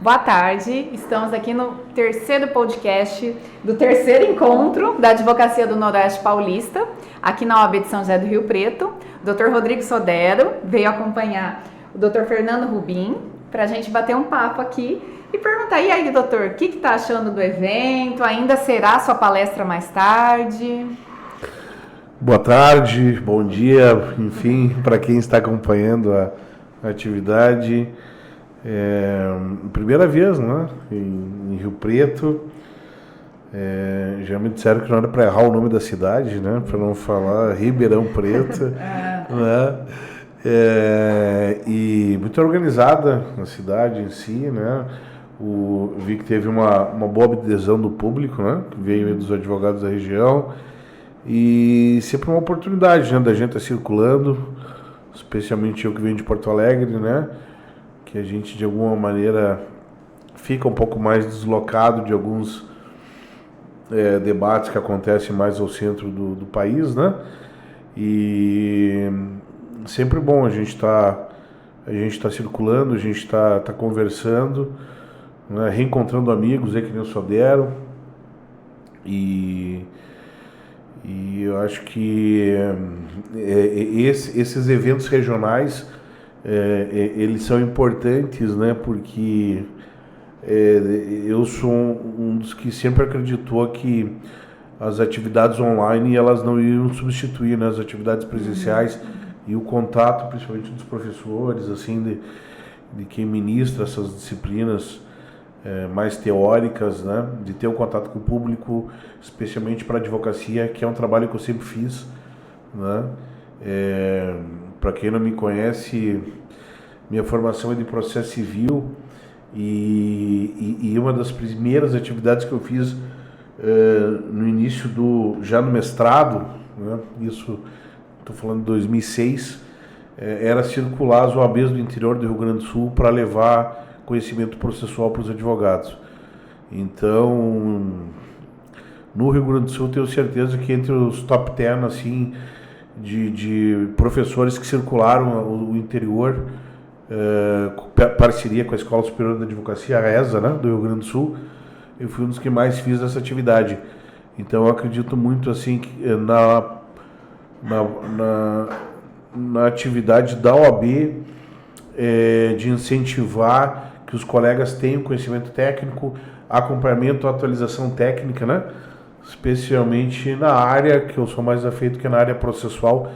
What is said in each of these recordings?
Boa tarde, estamos aqui no terceiro podcast do terceiro encontro da Advocacia do Noroeste Paulista, aqui na OAB de São José do Rio Preto. O Dr. Rodrigo Sodero veio acompanhar o Dr. Fernando Rubim para a gente bater um papo aqui e perguntar, e aí, doutor, o que está achando do evento? Ainda será sua palestra mais tarde? Boa tarde, bom dia, enfim, para quem está acompanhando a atividade. Primeira vez, né, em Rio Preto. Já me disseram que não era para errar o nome da cidade, né, para não falar Ribeirão Preto. Né, e muito organizada a cidade em si, né. Vi que teve uma boa adesão do público, né, que veio dos advogados da região. E sempre uma oportunidade, né, da gente estar circulando, especialmente eu que venho de Porto Alegre, né, que a gente de alguma maneira fica um pouco mais deslocado de alguns debates que acontecem mais ao centro do país, né, e sempre bom a gente tá circulando, a gente está conversando, né, reencontrando amigos aí que nem o Sodero, e eu acho que esses eventos regionais, eles são importantes, né, porque eu sou um dos que sempre acreditou que as atividades online elas não iriam substituir, né, as atividades presenciais e o contato, principalmente dos professores, assim, de quem ministra essas disciplinas mais teóricas, né, de ter um contato com o público, especialmente para a advocacia, que é um trabalho que eu sempre fiz, né. Para quem não me conhece, minha formação é de processo civil e uma das primeiras atividades que eu fiz no início já no mestrado, né, isso estou falando de 2006, era circular as OABs do interior do Rio Grande do Sul para levar conhecimento processual para os advogados. Então, no Rio Grande do Sul, tenho certeza que entre os top 10 assim, de professores que circularam o interior, parceria com a Escola Superior da Advocacia, a ESA, né, do Rio Grande do Sul, eu fui um dos que mais fiz essa atividade. Então, eu acredito muito assim, na atividade da OAB, de incentivar que os colegas tenham conhecimento técnico, acompanhamento, atualização técnica, né? Especialmente na área que eu sou mais afeito, que é na área processual.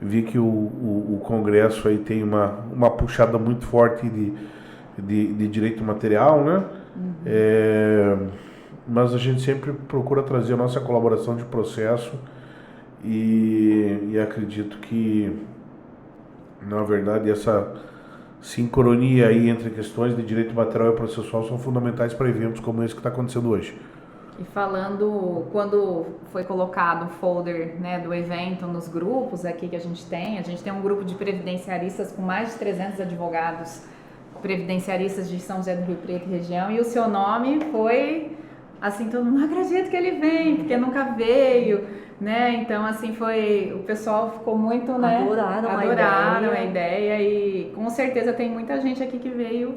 Vi que o Congresso aí tem uma puxada muito forte de direito material, né? Mas a gente sempre procura trazer a nossa colaboração de processo e acredito que, na verdade, essa sincronia aí entre questões de direito material e processual são fundamentais para eventos como esse que está acontecendo hoje. E falando, quando foi colocado o folder, né, do evento nos grupos aqui que a gente tem um grupo de previdenciaristas com mais de 300 advogados previdenciaristas de São José do Rio Preto e região, e o seu nome foi, assim, todo mundo, não acredito que ele vem, porque nunca veio, né, então, assim, o pessoal ficou muito, né, adoraram a ideia e com certeza tem muita gente aqui que veio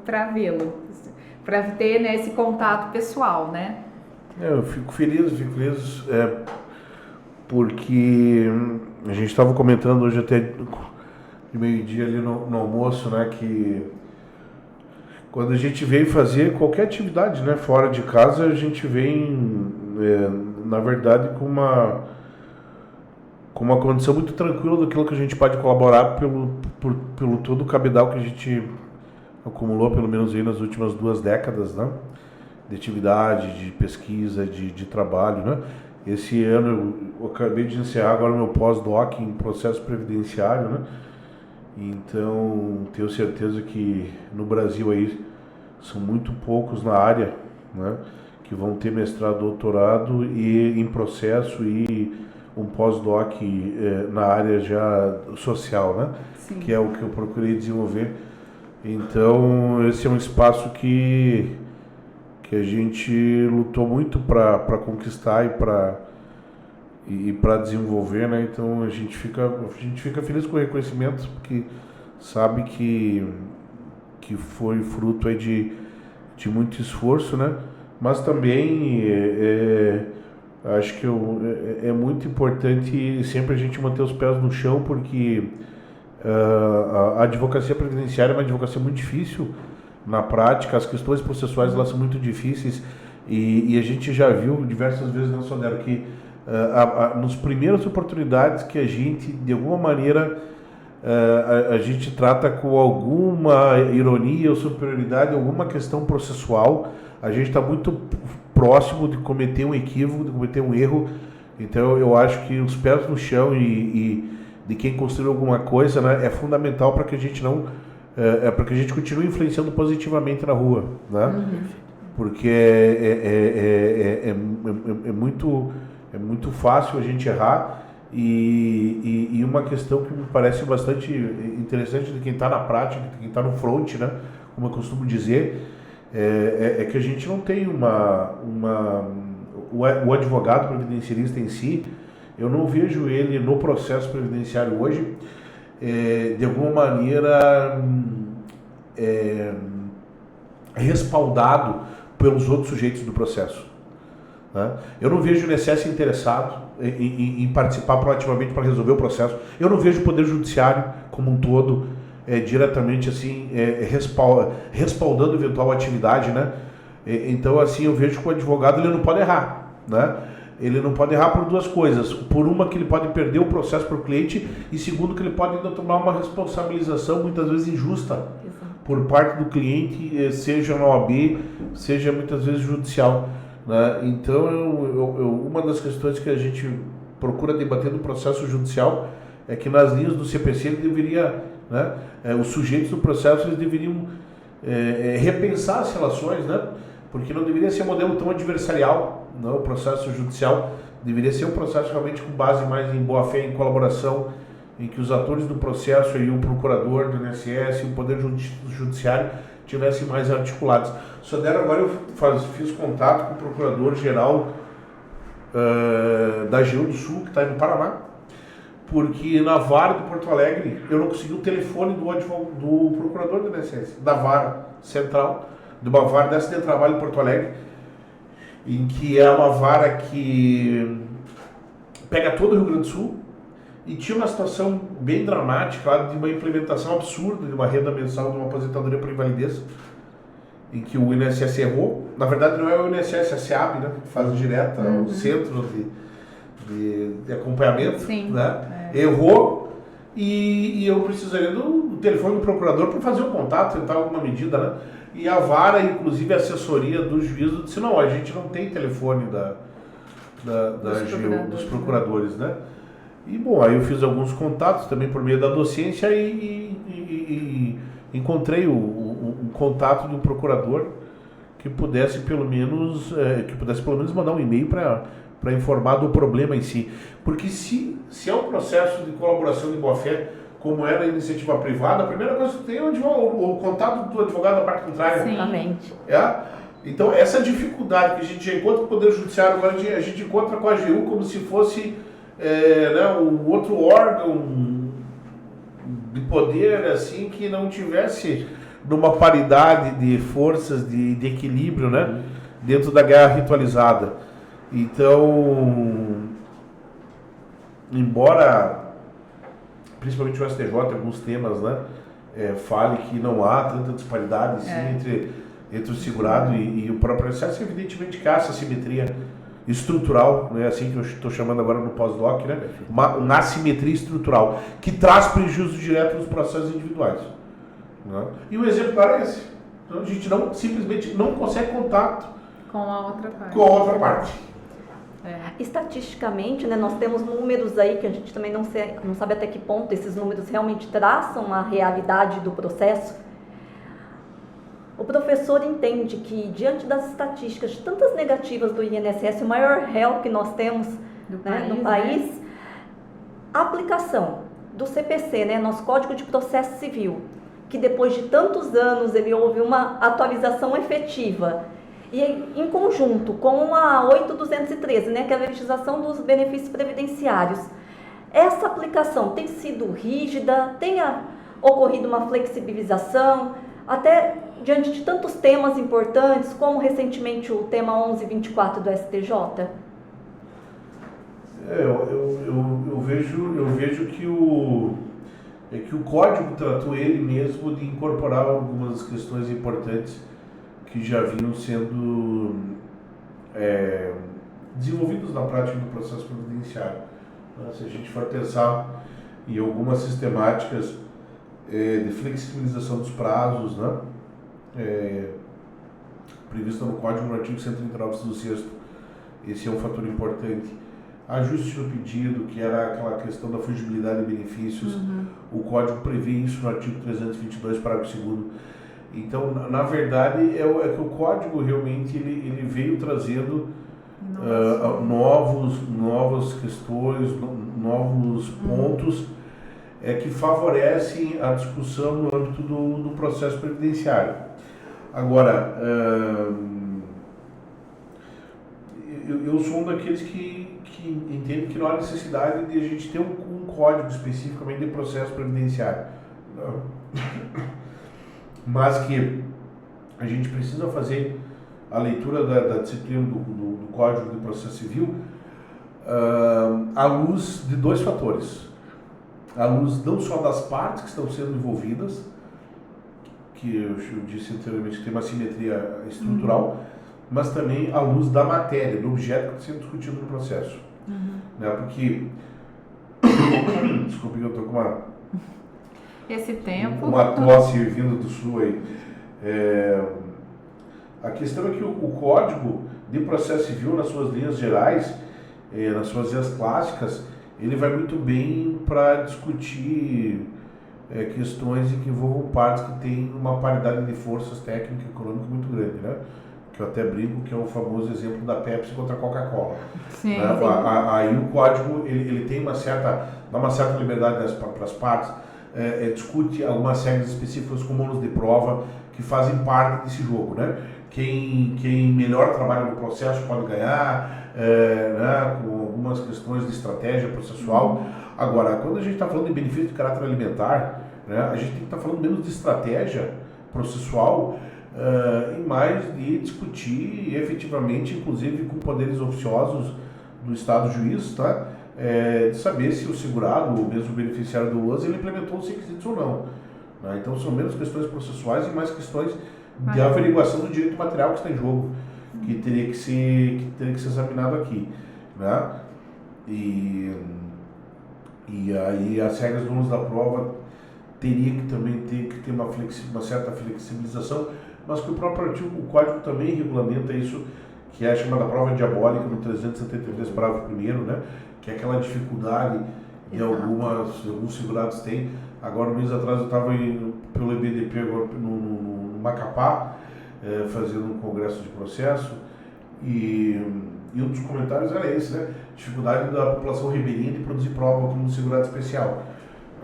para vê-lo, para ter, né, esse contato pessoal, né. Eu fico feliz, porque a gente estava comentando hoje até de meio-dia ali no almoço, né, que quando a gente vem fazer qualquer atividade, né, fora de casa, a gente vem, na verdade, com uma condição muito tranquila daquilo que a gente pode colaborar pelo todo o cabedal que a gente acumulou, pelo menos aí nas últimas 2 décadas, né, de atividade, de pesquisa, de trabalho, né. Esse ano eu acabei de encerrar agora o meu pós-doc em processo previdenciário, né. Então, tenho certeza que no Brasil aí são muito poucos na área, né, que vão ter mestrado, doutorado e em processo e um pós-doc na área já social, né, Sim. Que é o que eu procurei desenvolver. Então, esse é um espaço que a gente lutou muito para conquistar e para desenvolver, né? Então a gente fica feliz com o reconhecimento, porque sabe que que foi fruto aí de muito esforço, né? Mas também acho que é muito importante sempre a gente manter os pés no chão, porque a advocacia previdenciária é uma advocacia muito difícil na prática, as questões processuais elas são muito difíceis e a gente já viu diversas vezes, não só dela, que nas primeiras oportunidades que a gente, de alguma maneira, a gente trata com alguma ironia ou superioridade, alguma questão processual, a gente está muito próximo de cometer um equívoco, de cometer um erro. Então eu acho que os pés no chão e de quem construiu alguma coisa, né, é fundamental para que a gente não para que a gente continue influenciando positivamente na rua, né? Porque é muito fácil a gente errar. E uma questão que me parece bastante interessante de quem está na prática, de quem está no front, né, como eu costumo dizer, é que a gente não tem o advogado previdenciarista em si, eu não vejo ele no processo previdenciário hoje, de alguma maneira respaldado pelos outros sujeitos do processo, né? Eu não vejo o INSS interessado em participar proativamente para resolver o processo. Eu não vejo o Poder Judiciário como um todo diretamente assim respaldando eventual atividade, né? Então assim eu vejo que o advogado ele não pode errar, né? Ele não pode errar por duas coisas: por uma, que ele pode perder o processo para o cliente, e segundo, que ele pode ainda tomar uma responsabilização muitas vezes injusta por parte do cliente, seja na OAB, seja muitas vezes judicial, né? Então uma das questões que a gente procura debater no processo judicial é que nas linhas do CPC ele deveria, né, os sujeitos do processo eles deveriam repensar as relações, né? Porque não deveria ser um modelo tão adversarial, não? O processo judicial deveria ser um processo realmente com base mais em boa-fé, em colaboração, em que os atores do processo, aí, o procurador do INSS e o Poder Judiciário tivessem mais articulados. Só deram agora eu fiz contato com o Procurador-Geral da AGU do Sul, que está aí no Paraná, porque na vara de Porto Alegre eu não consegui o telefone do procurador do INSS, da vara central, de uma vara dessa de trabalho em Porto Alegre, em que é uma vara que pega todo o Rio Grande do Sul, e tinha uma situação bem dramática lá de uma implementação absurda de uma renda mensal de uma aposentadoria por invalidez, em que o INSS errou. Na verdade não é o INSS, é a SEAB, né, que faz direta, o centro de acompanhamento, sim, né, errou, e eu precisaria do telefone do procurador para fazer um contato, tentar alguma medida, né? E a vara, inclusive a assessoria do juízo, disse: não, a gente não tem telefone dos procuradores, né? E bom, aí eu fiz alguns contatos também por meio da docência e encontrei um contato de um procurador que pudesse pelo menos mandar um e-mail para informar do problema em si. Porque se é um processo de colaboração de boa-fé, como era a iniciativa privada, a primeira coisa que tem é o contato do advogado da parte contrária. Exatamente. Então, essa dificuldade que a gente já encontra com o Poder Judiciário, agora a gente encontra com a AGU como se fosse um outro órgão de poder, assim, que não tivesse numa paridade de forças, de equilíbrio, né, dentro da guerra ritualizada. Então, embora principalmente o STJ, alguns temas, né, fale que não há tanta disparidade assim, entre o segurado e o próprio processo, evidentemente que há essa simetria estrutural, né, assim que eu estou chamando agora no pós-doc, né, uma assimetria estrutural que traz prejuízo direto nos processos individuais, né? E o exemplo é esse. Então a gente simplesmente não consegue contato com a outra parte. Com a outra parte. Estatisticamente, né, nós temos números aí que a gente também não sabe até que ponto esses números realmente traçam a realidade do processo. O professor entende que, diante das estatísticas tantas negativas do INSS, o maior réu que nós temos no país, a aplicação do CPC, né, nosso Código de Processo Civil, que depois de tantos anos ele houve uma atualização efetiva, e em conjunto com a 8.213, né, que é a legislação dos benefícios previdenciários, essa aplicação tem sido rígida, tem ocorrido uma flexibilização, até diante de tantos temas importantes, como recentemente o tema 1124 do STJ? Eu vejo que o código tratou ele mesmo de incorporar algumas questões importantes que já vinham sendo desenvolvidas na prática do processo previdenciário. Se a gente for pensar em algumas sistemáticas de flexibilização dos prazos, né, prevista no Código no artigo 139 do 6º, esse é um fator importante. Ajuste no pedido, que era aquela questão da fungibilidade de benefícios, o Código prevê isso no artigo 322, parágrafo 2º. Então, na verdade, é que o Código realmente ele veio trazendo novas questões, novos pontos que favorecem a discussão no âmbito do processo previdenciário. Agora, eu sou um daqueles que entende que não há necessidade de a gente ter um código especificamente de processo previdenciário, mas que a gente precisa fazer a leitura da disciplina do Código de Processo Civil à luz de dois fatores. À luz não só das partes que estão sendo envolvidas, que eu disse anteriormente que tem uma simetria estrutural, mas também à luz da matéria, do objeto que está sendo discutido no processo. Né? Porque, desculpe que eu estou com esse tempo. uma tosse vindo do sul aí. A questão é que o Código de Processo Civil, nas suas linhas gerais, nas suas linhas clássicas, ele vai muito bem para discutir questões em que envolvam partes que têm uma paridade de forças técnicas e econômicas muito grande, né? Que eu até brinco que é o famoso exemplo da Pepsi contra a Coca-Cola. Sim, né? sim. Aí o Código ele tem dá uma certa liberdade para as partes, discute algumas regras específicas como ônus de prova que fazem parte desse jogo, né? Quem melhor trabalha no processo pode ganhar, né? Com algumas questões de estratégia processual. Agora, quando a gente está falando de benefício de caráter alimentar, né? A gente tem que estar falando menos de estratégia processual e mais de discutir efetivamente, inclusive com poderes oficiosos do Estado juiz, tá? De saber se o segurado ou mesmo o beneficiário do uso ele implementou os requisitos ou não. Né? Então são menos questões processuais e mais questões de averiguação do direito material que está em jogo, que teria que ser examinado aqui. Né? E aí as regras do uso da prova teria que também ter uma certa flexibilização, mas que o próprio artigo, o Código também regulamenta isso, que é a chamada prova diabólica no 373, parágrafo 1º, né? Que é aquela dificuldade que alguns segurados têm. Agora, um mês atrás, eu estava pelo EBDP agora, no Macapá, fazendo um congresso de processo, e um dos comentários era esse, né? Dificuldade da população ribeirinha de produzir prova como segurado especial,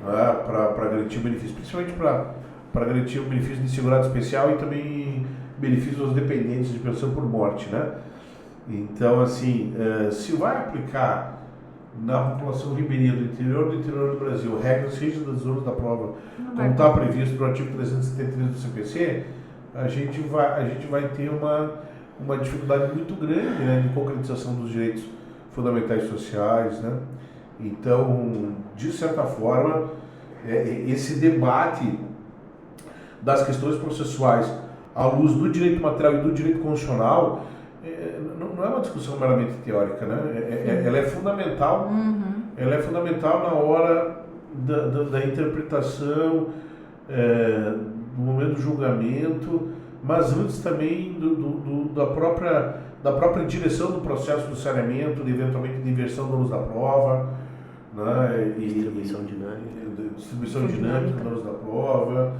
né? Para garantir o benefício, principalmente para garantir o benefício de segurado especial e também benefícios aos dependentes de pensão por morte, né? Então, assim, se vai aplicar na população ribeirinha do interior do Brasil regras rígidas dos ônus da prova, como está previsto no artigo 373 do CPC, a gente vai ter uma dificuldade muito grande, né, de concretização dos direitos fundamentais sociais, né? Então, de certa forma, esse debate das questões processuais à luz do direito material e do direito constitucional não é uma discussão meramente teórica, né? Ela é fundamental. Ela é fundamental na hora da interpretação, no momento do julgamento, mas antes também da própria direção do processo do saneamento, de eventualmente de inversão do ônus da prova, né? Distribuição dinâmica do ônus da prova,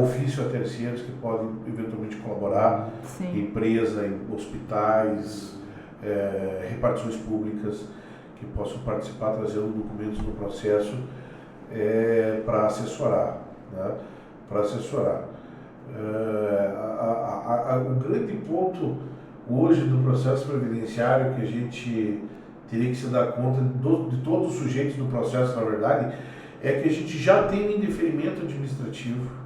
ofício a terceiros que podem eventualmente colaborar, empresa, em hospitais, repartições públicas que possam participar trazendo documentos no processo para assessorar, né? Para assessorar. O grande ponto hoje do processo previdenciário que a gente teria que se dar conta de todos os sujeitos do processo, na verdade, é que a gente já tem um indeferimento administrativo.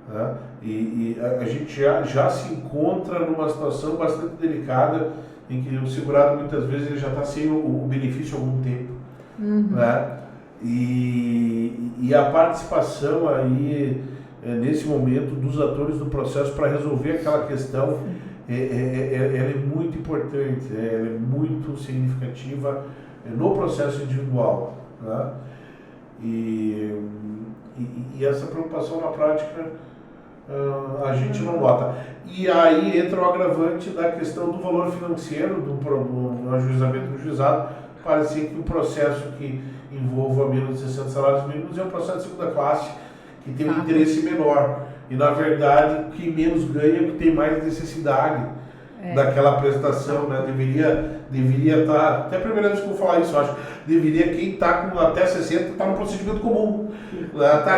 né? E a gente já se encontra numa situação bastante delicada em que o segurado muitas vezes ele já está sem o benefício há algum tempo, né? E a participação aí nesse momento dos atores do processo para resolver aquela questão ela é muito importante, ela é muito significativa no processo individual, né? E essa preocupação na prática a gente não nota. E aí entra o agravante da questão do valor financeiro do ajuizamento do juizado. Parece que o processo que envolva menos de 60 salários mínimos é um processo de segunda classe, que tem um interesse menor. E, na verdade, quem menos ganha é o que tem mais necessidade daquela prestação, né? Deveria estar, até a primeira vez que eu vou falar isso, eu acho, deveria quem está com até 60 estar no procedimento comum.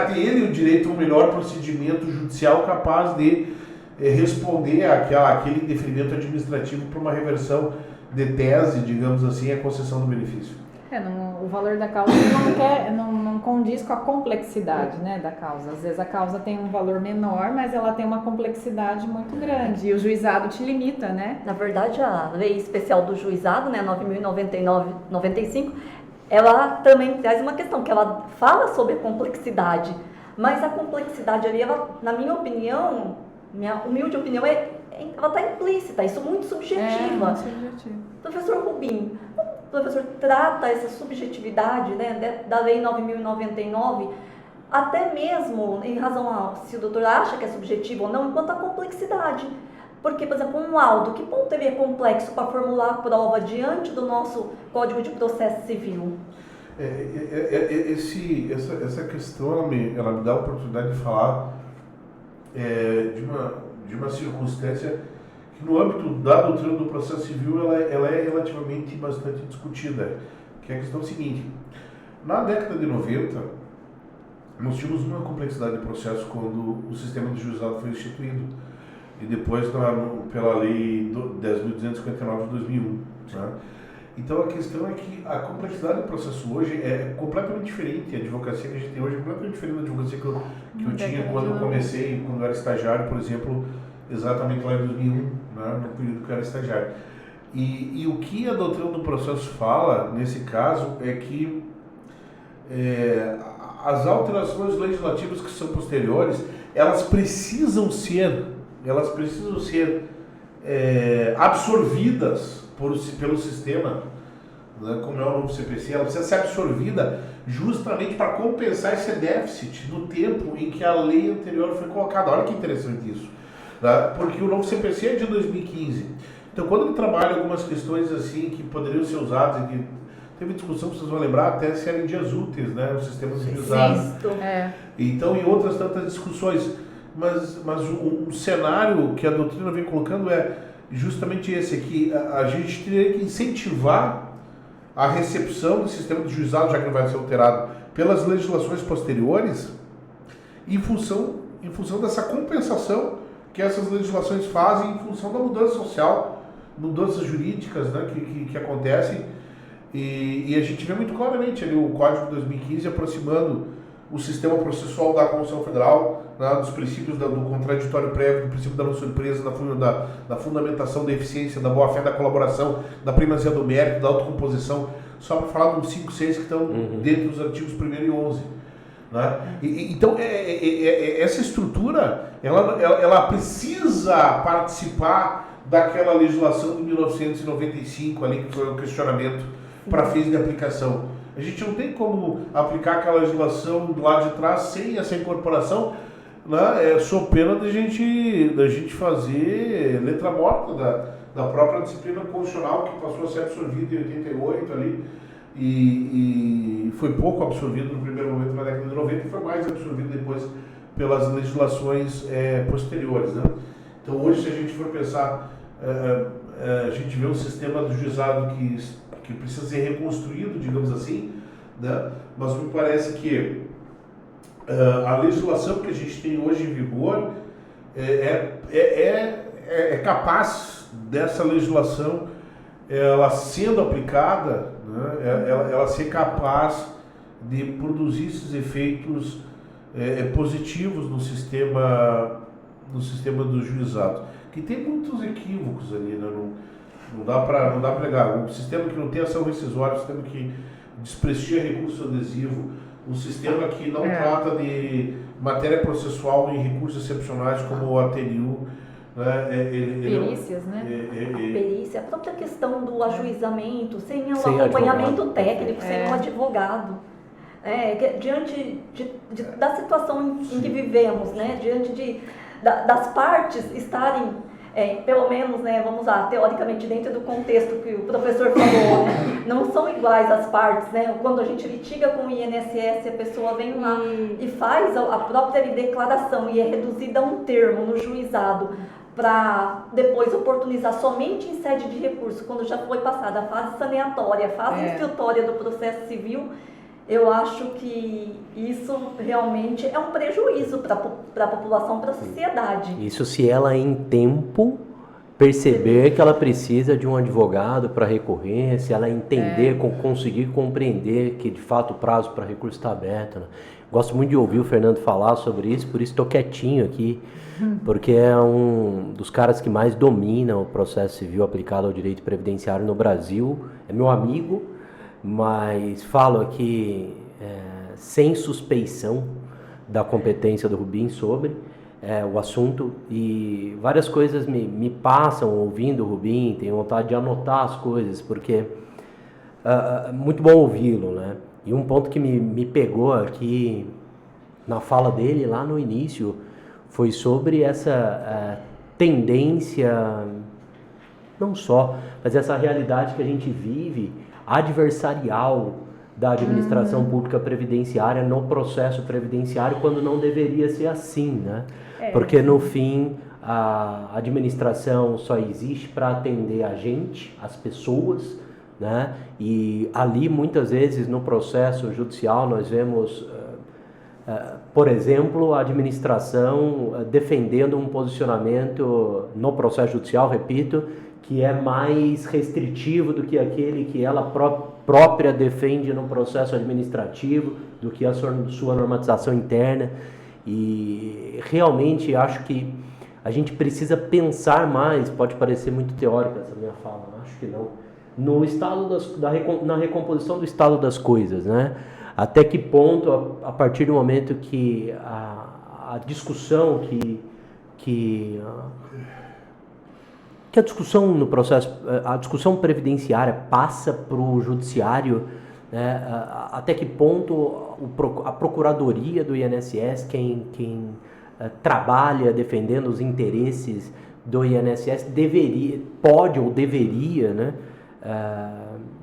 Ter ele o direito a um melhor procedimento judicial capaz de responder àquele indeferimento administrativo para uma reversão de tese, digamos assim, a concessão do benefício. O valor da causa não condiz com a complexidade, né, da causa. Às vezes a causa tem um valor menor, mas ela tem uma complexidade muito grande e o juizado te limita, né? Na verdade, a lei especial do juizado, né, 9.095, ela também traz uma questão, que ela fala sobre a complexidade, mas a complexidade ali, ela, na minha opinião, minha humilde opinião, ela está implícita, isso muito subjetiva. Muito subjetivo. Professor Rubim, o professor trata essa subjetividade, né, da Lei 9.099, até mesmo em razão a se o doutor acha que é subjetivo ou não, enquanto a complexidade. Porque, por exemplo, um laudo, que ponto ele é complexo para formular a prova diante do nosso Código de Processo Civil? Essa questão ela me dá a oportunidade de falar de uma circunstância que no âmbito da doutrina do processo civil ela é relativamente bastante discutida, que é a questão seguinte: na década de 90 nós tínhamos uma complexidade de processo quando o sistema de juizado foi instituído e depois pela lei 10.259 de 2001, né? Então a questão é que a complexidade do processo hoje é completamente diferente. A advocacia que a gente tem hoje é completamente diferente da advocacia que eu tinha quando eu comecei, quando eu era estagiário, por exemplo, exatamente lá em 2001, né, no período que eu era estagiário. E o que a doutrina do processo fala, nesse caso, é que as alterações legislativas que são posteriores, elas precisam ser absorvidas pelo sistema, né, como é o novo CPC. Ela precisa ser absorvida justamente para compensar esse déficit no tempo em que a lei anterior foi colocada. Olha que interessante isso, né? Porque o novo CPC é de 2015. Então, quando ele trabalha algumas questões assim que poderiam ser usadas, que teve discussão, vocês vão lembrar, até se era em dias úteis, né, o sistema de juizado. Então, em outras tantas discussões. Mas o cenário que a doutrina vem colocando é justamente esse aqui: a gente teria que incentivar a recepção do sistema de juizado, já que não vai ser alterado, pelas legislações posteriores, em função dessa compensação que essas legislações fazem em função da mudança social, mudanças jurídicas, né, que acontecem. E a gente vê muito claramente ali o Código de 2015 aproximando o sistema processual da Constituição Federal, né, dos princípios do contraditório prévio, do princípio da não surpresa, da fundamentação da eficiência, da boa-fé, da colaboração, da primazia do mérito, da autocomposição, só para falar dos 5, 6 que estão dentro dos artigos 1º e 11. Né? Então, essa estrutura, ela precisa participar daquela legislação de 1995, ali, que foi o questionamento para fins de aplicação. A gente não tem como aplicar aquela legislação do lado de trás sem essa incorporação, né? Sou pena da gente fazer letra morta da própria disciplina constitucional, que passou a ser absorvida em 88 ali, e foi pouco absorvido no primeiro momento na década de 90 e foi mais absorvido depois pelas legislações posteriores, né? Então hoje, se a gente for pensar, a gente vê um sistema do juizado que precisa ser reconstruído, digamos assim, né? Mas me parece que a legislação que a gente tem hoje em vigor é capaz dessa legislação, ela sendo aplicada, né, ela ser capaz de produzir esses efeitos positivos no sistema do juizado, que tem muitos equívocos ali, né? Não dá para negar. Um sistema que não tem ação rescisória, um sistema que desprestigia recurso adesivo, um sistema que não trata de matéria processual em recursos excepcionais como o ATNU, né? Perícias, né? A perícia, a própria questão do ajuizamento, sem um acompanhamento técnico, sem um advogado. Diante da situação em que vivemos, né? Diante das partes estarem, pelo menos, né, vamos lá, teoricamente dentro do contexto que o professor falou, né, não são iguais as partes, né? Quando a gente litiga com o INSS, a pessoa vem lá e faz a própria declaração e é reduzida a um termo no juizado para depois oportunizar somente em sede de recurso, quando já foi passada a fase saneatória, a fase instrutória do processo civil. Eu acho que isso realmente é um prejuízo para a população, para a sociedade. Isso se ela em tempo perceber que ela precisa de um advogado para recorrer, se ela entender, conseguir compreender que de fato o prazo para recurso está aberto, né? Gosto muito de ouvir o Fernando falar sobre isso, por isso estou quietinho aqui, porque é um dos caras que mais domina o processo civil aplicado ao direito previdenciário no Brasil, é meu amigo, mas falo aqui sem suspeição da competência do Rubim sobre o assunto, e várias coisas me passam ouvindo o Rubim, tenho vontade de anotar as coisas, porque é muito bom ouvi-lo, né? E um ponto que me pegou aqui na fala dele lá no início foi sobre essa tendência, não só, mas essa realidade que a gente vive adversarial da administração pública previdenciária no processo previdenciário, quando não deveria ser assim, né? Porque no fim a administração só existe para atender a gente, as pessoas, né? E ali muitas vezes no processo judicial nós vemos, por exemplo, a administração defendendo um posicionamento no processo judicial, repito, que é mais restritivo do que aquele que ela própria defende no processo administrativo, do que a sua normatização interna. E realmente acho que a gente precisa pensar mais, pode parecer muito teórica essa minha fala, acho que não, no estado na recomposição do estado das coisas, né? Até que ponto, a partir do momento que a discussão a discussão no processo, a discussão previdenciária passa para o judiciário, né? Até que ponto a procuradoria do INSS, quem trabalha defendendo os interesses do INSS, pode ou deveria, né,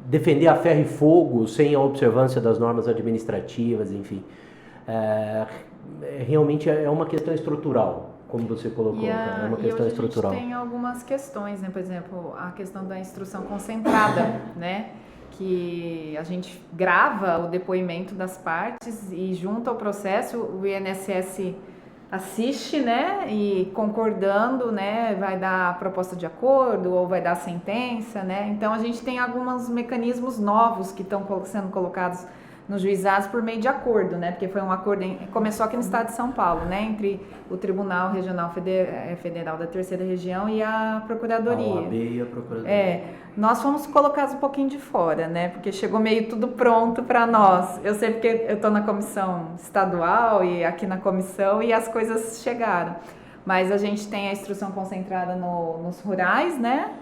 defender a ferro e fogo sem a observância das normas administrativas, enfim. Realmente é uma questão estrutural, como você colocou, é uma questão estrutural. A gente tem algumas questões, né? Por exemplo, a questão da instrução concentrada, né? Que a gente grava o depoimento das partes e junto ao processo o INSS assiste, né? E concordando, né? Vai dar a proposta de acordo ou vai dar a sentença, né? Então a gente tem alguns mecanismos novos que estão sendo colocados nos juizados por meio de acordo, né? Porque foi um acordo, começou aqui no estado de São Paulo, né? Entre o Tribunal Regional Federal da Terceira Região e a Procuradoria. A OAB e a Procuradoria. Nós fomos colocados um pouquinho de fora, né? Porque chegou meio tudo pronto para nós. Eu sei porque eu estou na comissão estadual e aqui na comissão e as coisas chegaram. Mas a gente tem a instrução concentrada nos rurais, né?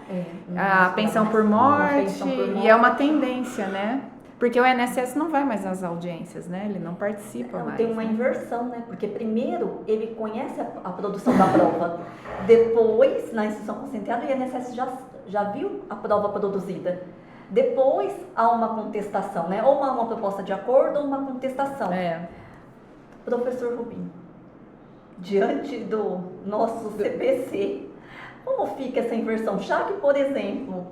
A pensão por morte, e é uma tendência, né? Porque o INSS não vai mais nas audiências, né? Ele não participa mais. Tem uma inversão, né? Porque primeiro ele conhece a produção da prova. Depois, na instrução concentrada, o INSS já viu a prova produzida. Depois há uma contestação, né? Ou uma proposta de acordo ou uma contestação. Professor Rubim, diante do nosso CPC, como fica essa inversão? Já que, por exemplo,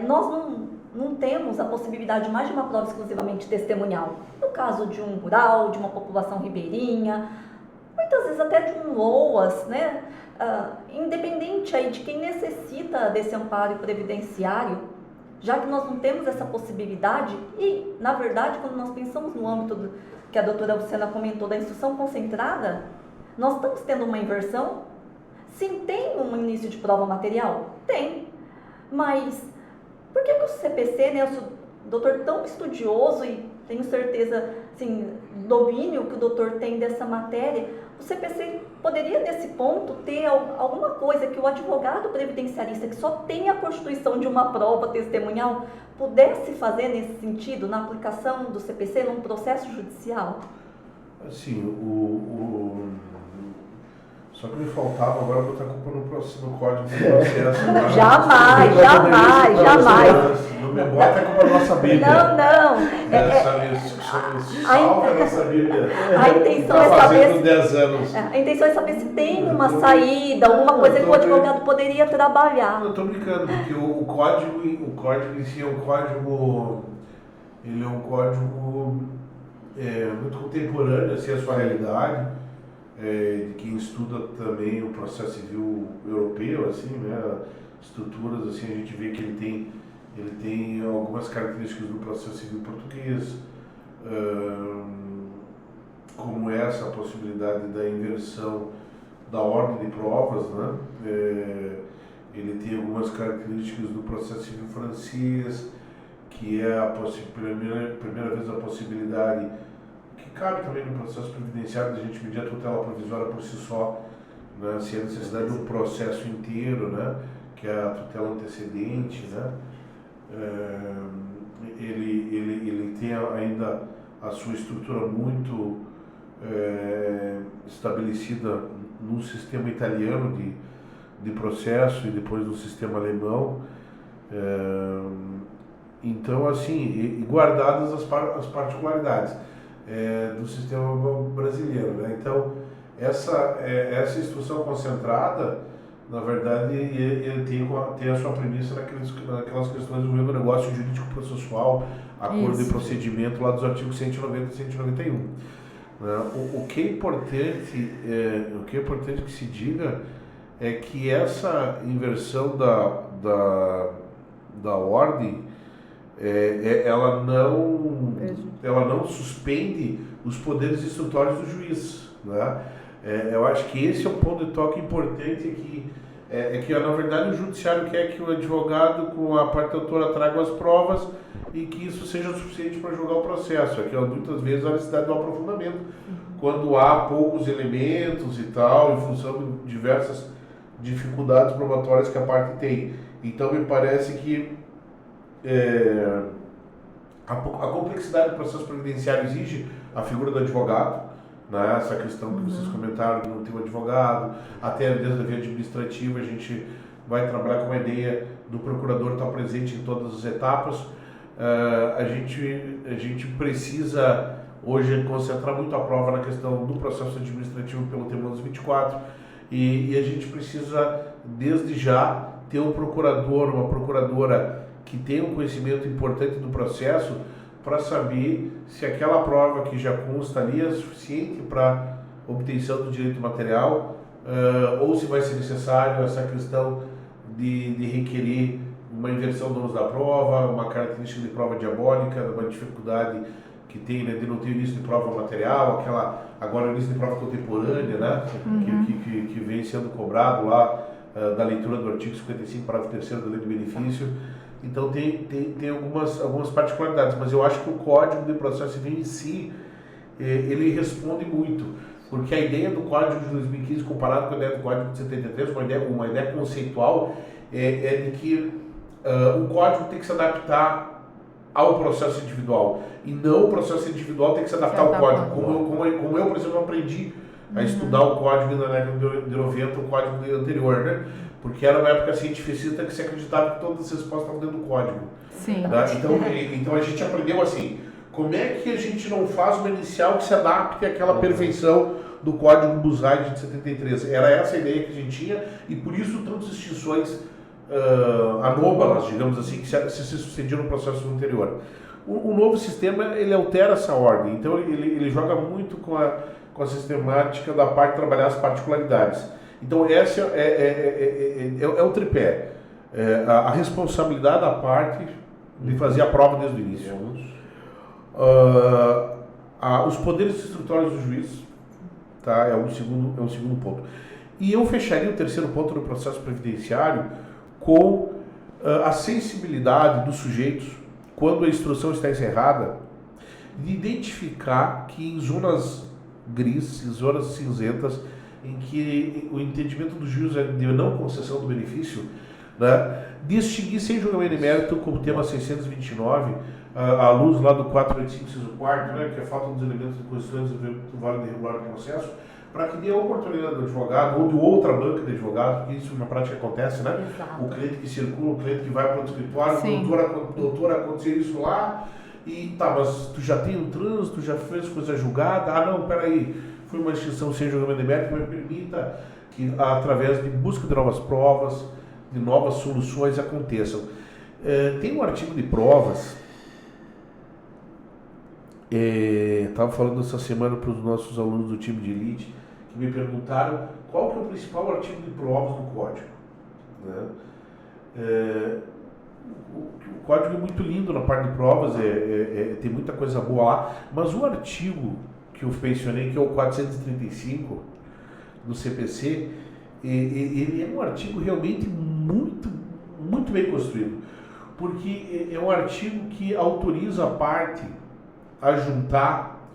nós não temos a possibilidade mais de uma prova exclusivamente testemunhal. No caso de um rural, de uma população ribeirinha, muitas vezes até de um LOAS, né? Independente aí de quem necessita desse amparo previdenciário, já que nós não temos essa possibilidade e, na verdade, quando nós pensamos no âmbito que a doutora Luciana comentou da instrução concentrada, nós estamos tendo uma inversão? Sim, tem um início de prova material? Tem. Mas por que o CPC, né, o doutor tão estudioso e tenho certeza, assim, domínio que o doutor tem dessa matéria, o CPC poderia, nesse ponto, ter alguma coisa que o advogado previdenciarista, que só tem a constituição de uma prova testemunhal, pudesse fazer nesse sentido, na aplicação do CPC num processo judicial? Assim, só que me faltava agora botar a culpa no código do processo. Jamais. Não me bota a culpa na nossa Bíblia. Não. Salve a nossa Bíblia. A intenção é saber 10 anos. A intenção é saber se tem uma saída, alguma coisa que o advogado poderia trabalhar. Eu estou brincando, porque o código em si é um código. Ele é um código muito contemporâneo, assim, a sua realidade. De quem estuda também o processo civil europeu, assim, né, estruturas, assim, a gente vê que ele tem algumas características do processo civil português, como essa a possibilidade da inversão da ordem de provas, né, ele tem algumas características do processo civil francês, que é primeira vez a possibilidade que cabe também no processo previdenciário da gente medir a tutela provisória por si só, né, se a necessidade de um processo inteiro, né, que é a tutela antecedente, né, ele tem ainda a sua estrutura muito estabelecida no sistema italiano de processo e depois no sistema alemão, então assim, guardadas as particularidades do sistema brasileiro, né? Então essa instrução concentrada, na verdade, ele tem a sua premissa naquelas questões envolvendo o negócio jurídico processual, acordo de procedimento lá dos artigos 190 e 191. O que é importante que se diga é que essa inversão da ordem ela não suspende os poderes instrutórios do juiz, né? Eu acho que esse é um ponto de toque importante que na verdade o judiciário quer que o advogado com a parte autora traga as provas e que isso seja suficiente para julgar o processo. Que muitas vezes há necessidade de um aprofundamento quando há poucos elementos e tal, em função de diversas dificuldades probatórias que a parte tem. Então me parece que a complexidade do processo previdenciário exige a figura do advogado, né? Essa questão que vocês comentaram de não ter um advogado, até desde a via administrativa a gente vai trabalhar com a ideia do procurador estar presente em todas as etapas. A gente precisa hoje concentrar muito a prova na questão do processo administrativo pelo tema dos 24 e a gente precisa desde já ter um procurador, uma procuradora que tenha um conhecimento importante do processo para saber se aquela prova que já consta ali é suficiente para obtenção do direito material ou se vai ser necessário essa questão de requerer uma inversão do uso da prova, uma característica de prova diabólica, uma dificuldade que tem, né, de não ter início de prova material, agora o início de prova contemporânea, né, que vem sendo cobrado lá da leitura do artigo 55, parágrafo 3º da Lei do Benefício. Então tem algumas particularidades, mas eu acho que o Código de Processo Civil em si, ele responde muito, porque a ideia do Código de 2015 comparado com a ideia do Código de 73, uma ideia conceitual, de que o Código tem que se adaptar ao processo individual, e não o processo individual tem que se adaptar ao Código, como eu, por exemplo, aprendi a estudar o Código na década de 90, o Código anterior, né? Porque era uma época cientificista que se acreditava que todas as respostas estavam dentro do código. Sim. Né? Então a gente aprendeu assim, como é que a gente não faz uma inicial que se adapte àquela perfeição do Código Buzaide de 73? Era essa a ideia que a gente tinha e por isso tantas extinções anômalas, digamos assim, que se sucediam no processo anterior. O novo sistema, ele altera essa ordem, então ele joga muito com a sistemática da parte de trabalhar as particularidades. Então, essa é o tripé. A responsabilidade da parte de fazer a prova desde o início. os poderes instrutórios do juiz, tá? É um segundo ponto. E eu fecharia o terceiro ponto do processo previdenciário com a sensibilidade dos sujeitos, quando a instrução está encerrada, de identificar que em zonas grises, em zonas cinzentas, em que o entendimento do juiz é de não concessão do benefício, né, distinguir sem julgamento de mérito, como tema 629, à luz lá do 485, inciso 4º, né, que é falta dos elementos constituintes do válido e irregular do processo, para que dê a oportunidade do advogado ou de outra banca de advogado, porque isso na prática acontece, né? Exato. O cliente que circula, o cliente que vai para o escritório, Sim. doutora, aconteceu isso lá, e tá, mas tu já tem um trânsito, já fez coisa julgada, não, peraí, foi uma extinção sem julgamento de mérito que me permita que, através de busca de novas provas, de novas soluções aconteçam. Tem um artigo de provas, estava falando essa semana para os nossos alunos do time de elite, que me perguntaram qual que é o principal artigo de provas do código. Né? O código é muito lindo na parte de provas, tem muita coisa boa lá, mas o artigo que eu mencionei, que é o 435 do CPC, ele é um artigo realmente muito, muito bem construído, porque é um artigo que autoriza a parte a juntar,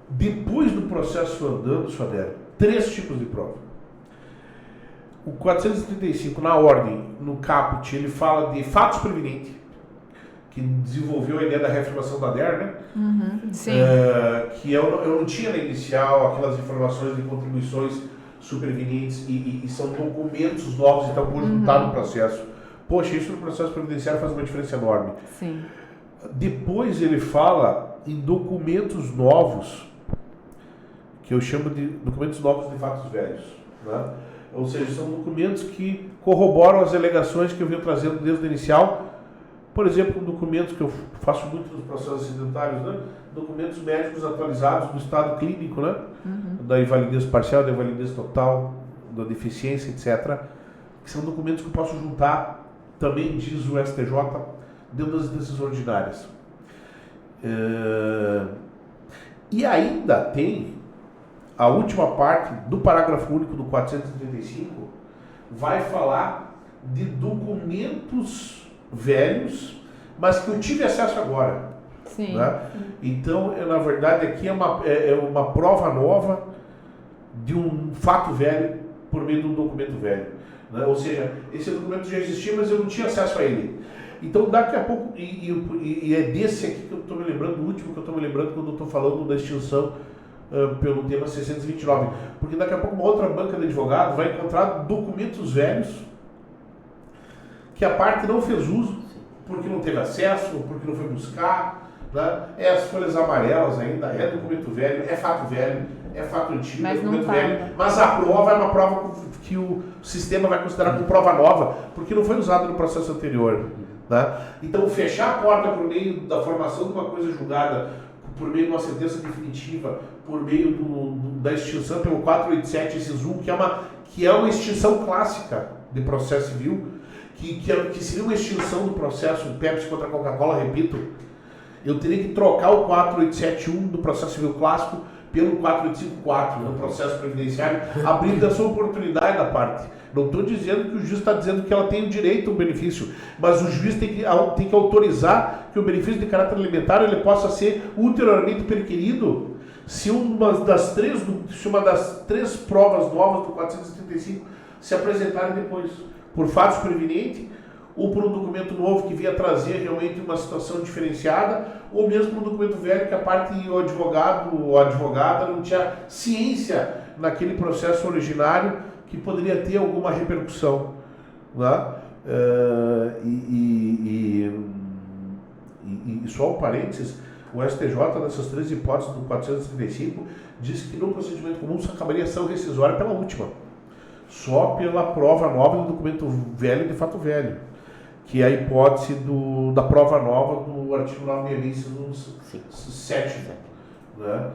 depois do processo andando, Suadério, 3 tipos de prova. O 435, na ordem, no caput, ele fala de fatos previdentes, que desenvolveu a ideia da reafirmação da DER, né? Sim. Que eu não tinha na inicial aquelas informações de contribuições supervenientes e são documentos novos, então por juntar no processo. Poxa, isso no processo previdenciário faz uma diferença enorme. Sim. Depois ele fala em documentos novos, que eu chamo de documentos novos de fatos velhos, né? Ou seja, são documentos que corroboram as alegações que eu venho trazendo desde o inicial. Por exemplo, documentos que eu faço muito nos processos acidentários, né? Documentos médicos atualizados do estado clínico, né? Da invalidez parcial, da invalidez total, da deficiência, etc. Que são documentos que eu posso juntar, também diz o STJ, dentro das instâncias ordinárias. E ainda tem a última parte do parágrafo único do 435, vai falar de documentos velhos, mas que eu tive acesso agora. Sim. Né? Então, na verdade, aqui é uma prova nova de um fato velho por meio de um documento velho. Né? Ou seja, esse documento já existia, mas eu não tinha acesso a ele. Então, daqui a pouco, e é desse aqui que eu estou me lembrando, o último que eu estou me lembrando quando eu estou falando da extinção pelo tema 629. Porque daqui a pouco uma outra banca de advogado vai encontrar documentos velhos que a parte não fez uso, porque não teve acesso, porque não foi buscar. Né? É as folhas amarelas ainda, é documento velho, é fato velho, é fato antigo, mas é documento não velho. Mas a prova é uma prova que o sistema vai considerar como prova nova, porque não foi usada no processo anterior. Né? Então, fechar a porta por meio da formação de uma coisa julgada, por meio de uma sentença definitiva, por meio da extinção pelo 487, inciso 1, que é uma extinção clássica de processo civil, que seria uma extinção do processo Pepsi contra a Coca-Cola, repito, eu teria que trocar o 4871 do processo civil clássico pelo 4854 no processo previdenciário, abrindo essa oportunidade da parte. Não estou dizendo que o juiz está dizendo que ela tem o direito ao benefício, mas o juiz tem que autorizar que o benefício de caráter alimentar ele possa ser ulteriormente perquirido se uma das três provas novas do 435 se apresentarem depois, por fatos prevenientes, ou por um documento novo que venha trazer realmente uma situação diferenciada, ou mesmo por um documento velho que a parte, o advogado ou a advogada não tinha ciência naquele processo originário que poderia ter alguma repercussão. Né? E só um parênteses, o STJ, nessas 3 hipóteses do 435, diz que no procedimento comum só acabaria ação rescisória pela última, só pela prova nova do documento velho de fato velho, que é a hipótese da prova nova do artigo 966, 7, né?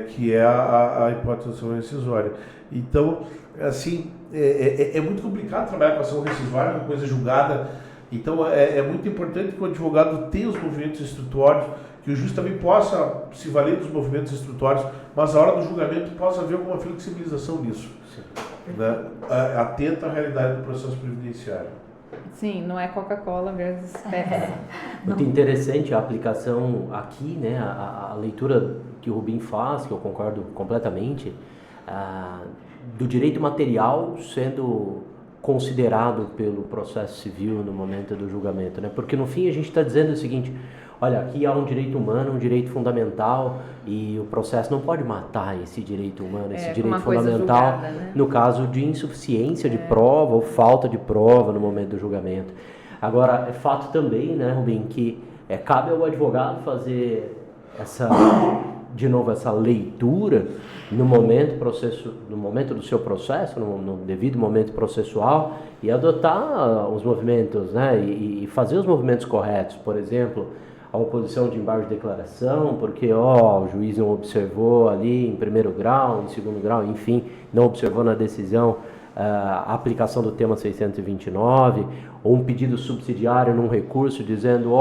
Que é a hipótese da ação rescisória. Então, assim, é muito complicado trabalhar com ação rescisória, com coisa julgada. Então, é muito importante que o advogado tenha os movimentos instrutórios, que o juiz também possa se valer dos movimentos instrutórios, mas a hora do julgamento possa haver alguma flexibilização nisso, né? Atenta à realidade do processo previdenciário. Sim, não é Coca-Cola versus Pepsi. Muito interessante a aplicação aqui, né? A leitura que o Rubim faz, que eu concordo completamente, do direito material sendo considerado pelo processo civil no momento do julgamento, né? Porque no fim a gente está dizendo o seguinte: olha, aqui há um direito humano, um direito fundamental, e o processo não pode matar esse direito humano, esse direito fundamental, julgada, né? No caso de insuficiência de prova ou falta de prova no momento do julgamento. Agora, é fato também, né, Rubim, que cabe ao advogado fazer essa leitura no momento do seu processo, no devido momento processual, e adotar os movimentos, né, e fazer os movimentos corretos. Por exemplo, a oposição de embargo de declaração, porque o juiz não observou ali em primeiro grau, em segundo grau, enfim, não observou na decisão a aplicação do tema 629, ou um pedido subsidiário num recurso dizendo,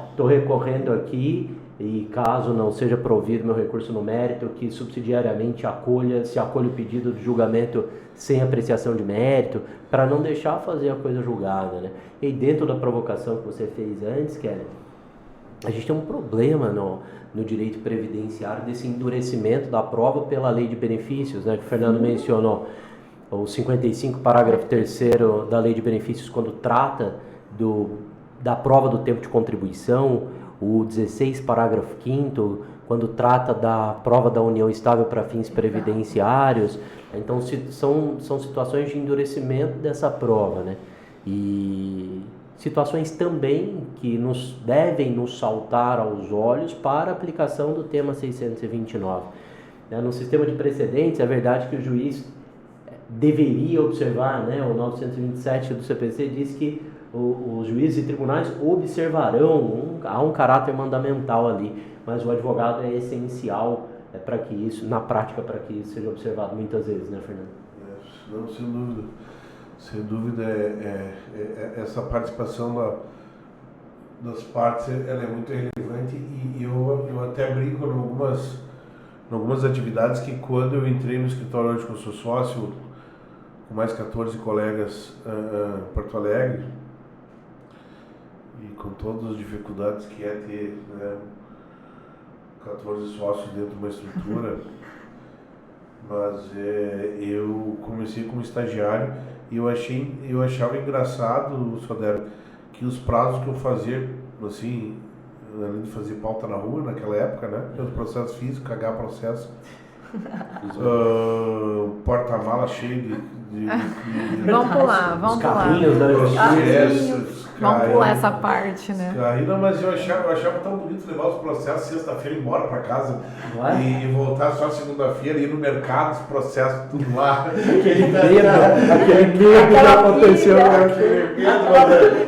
estou recorrendo aqui, e caso não seja provido meu recurso no mérito, que subsidiariamente se acolhe o pedido de julgamento sem apreciação de mérito, para não deixar fazer a coisa julgada, né? E dentro da provocação que você fez antes, Kelly, a gente tem um problema no direito previdenciário desse endurecimento da prova pela lei de benefícios, né, que o Fernando mencionou. O 55, parágrafo 3º da lei de benefícios, quando trata da prova do tempo de contribuição, o 16, parágrafo 5º, quando trata da prova da união estável para fins previdenciários. Então, são situações de endurecimento dessa prova, né? E situações também que devem nos saltar aos olhos para a aplicação do tema 629. No sistema de precedentes, é verdade que o juiz deveria observar, né? O 927 do CPC diz que os juízes e tribunais observarão, há um caráter mandamental ali, mas o advogado é essencial para que isso, na prática, para que isso seja observado muitas vezes, né, Fernando? Não, sem dúvida. Sem dúvida, essa participação das partes ela é muito relevante, e eu até brinco em algumas atividades que quando eu entrei no escritório hoje, que eu sou sócio, com mais 14 colegas em Porto Alegre, e com todas as dificuldades que é ter, né, 14 sócios dentro de uma estrutura, mas eu comecei como estagiário e eu achava engraçado, Sodero, que os prazos que eu fazia, assim, além de fazer pauta na rua naquela época, né, os processos físicos, cagar processo, porta-mala cheio de Vamos pular. Vamos pular essa parte, né? Não, mas eu achava tão bonito levar os processos sexta-feira e ir embora para casa e voltar só segunda-feira, ir no mercado, os processos tudo lá. Aquele medo já aconteceu.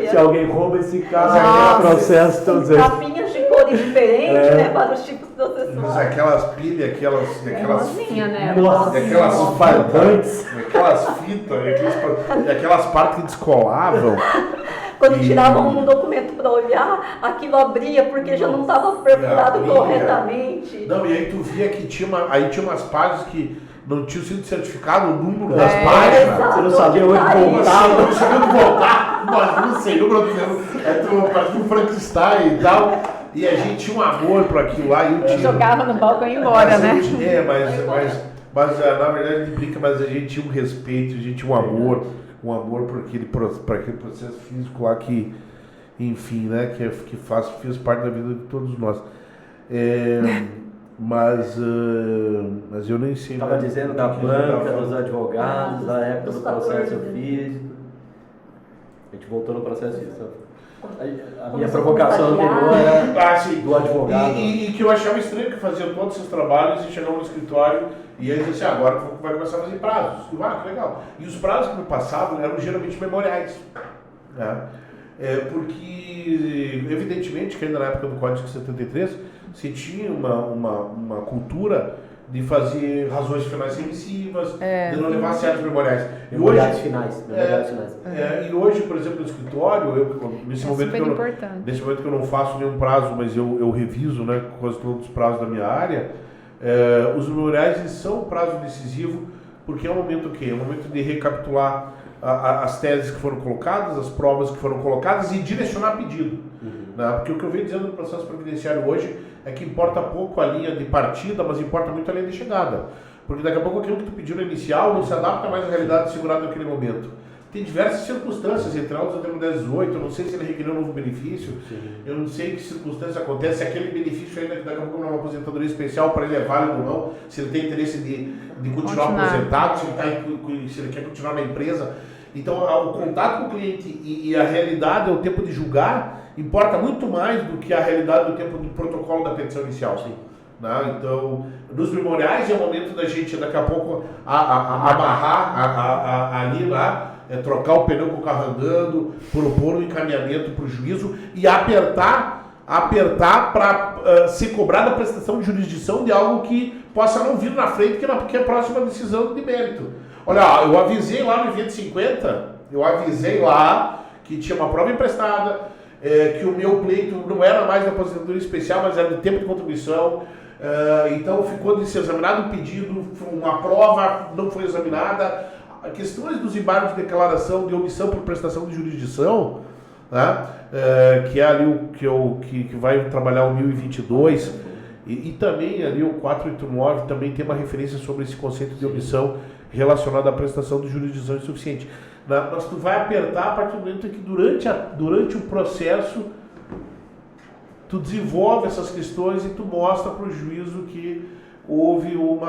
Se alguém rouba esse caso, processo todos eles. Capinhas de cores diferentes, né, para os tipos processuais. Aquelas pilhas, aquelas fardantes, aquelas fitas, aquelas partes que descolavam. Quando tiravam um documento para olhar, aquilo abria porque já não estava perfurado corretamente. Não, e aí tu via que tinha umas páginas que não tinham sido certificado o número das páginas. Você não sabia onde voltar. Não conseguindo voltar, mas não sei, parece um Frankenstein e tal. E a gente tinha um amor por aquilo lá. Jogava no balcão e ia embora, né? Mas na verdade a gente brinca, mas a gente tinha um respeito, a gente tinha um amor por aquele processo físico lá que, enfim, né, que fez parte da vida de todos nós. Mas eu nem sei. Estava dizendo da banca, dos advogados, da época do processo físico. A gente voltou no processo físico. A minha provocação anterior era do advogado. E que eu achava estranho, que faziam todos esses trabalhos e chegavam no escritório e eles diziam assim, agora vai começar a fazer prazos. Que legal. E os prazos que me passavam eram geralmente memoriais. Né? Porque, evidentemente, que ainda na época do Código 73, se tinha uma cultura de fazer razões finais remissivas, de não levar a sério os memoriais. Memoriais finais. E hoje, por exemplo, no escritório, nesse momento que eu não faço nenhum prazo, mas eu reviso, né, quase todos os prazos da minha área, os memoriais eles são um prazo decisivo, porque é um momento o quê? É um momento de recapitular as teses que foram colocadas, as provas que foram colocadas e direcionar pedido. Né? Porque o que eu venho dizendo no processo previdenciário hoje é que importa pouco a linha de partida, mas importa muito a linha de chegada. Porque daqui a pouco aquilo que tu pediu no inicial não se adapta mais à realidade segurada naquele momento. Tem diversas circunstâncias, entre elas até o 1018, eu não sei se ele requeriu um novo benefício, eu não sei que circunstâncias acontecem, se aquele benefício ainda que daqui a pouco é uma aposentadoria especial para ele é válido ou não, se ele tem interesse de continuar aposentado, se ele quer continuar na empresa. Então, o contato com o cliente e a realidade, o tempo de julgar, importa muito mais do que a realidade do tempo do protocolo da petição inicial. Né? Então, nos memoriais é o momento da gente, daqui a pouco, amarrar ali lá, trocar o pneu com o carro andando, propor um encaminhamento para o juízo e apertar para ser cobrada a prestação de jurisdição de algo que possa não vir na frente, que é a próxima decisão de mérito. Olha, eu avisei lá no evento 50, que tinha uma prova emprestada, que o meu pleito não era mais da aposentadoria especial, mas era do tempo de contribuição. Então ficou de ser examinado o pedido, uma prova não foi examinada. Questões dos embargos de declaração de omissão por prestação de jurisdição, né? Que é ali que vai trabalhar o 1022, e também ali o 489 também tem uma referência sobre esse conceito de omissão relacionado à prestação de jurisdição insuficiente. Mas tu vai apertar a partir do momento que durante o processo tu desenvolve essas questões e tu mostra para o juízo que houve um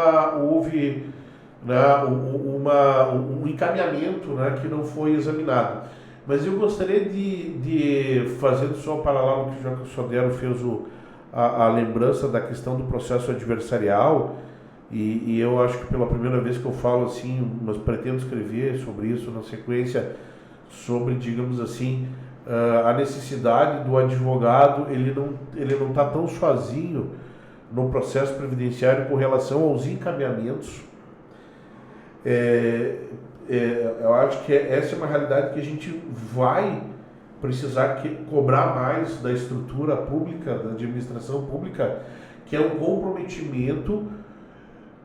encaminhamento, né, que não foi examinado. Mas eu gostaria de fazer só um paralelo que já que o Sodero fez a lembrança da questão do processo adversarial, e eu acho que pela primeira vez que eu falo assim, mas pretendo escrever sobre isso na sequência, sobre, digamos assim, a necessidade do advogado, ele não está tão sozinho no processo previdenciário com relação aos encaminhamentos. Eu acho que essa é uma realidade que a gente vai precisar cobrar mais da estrutura pública, da administração pública, que é um comprometimento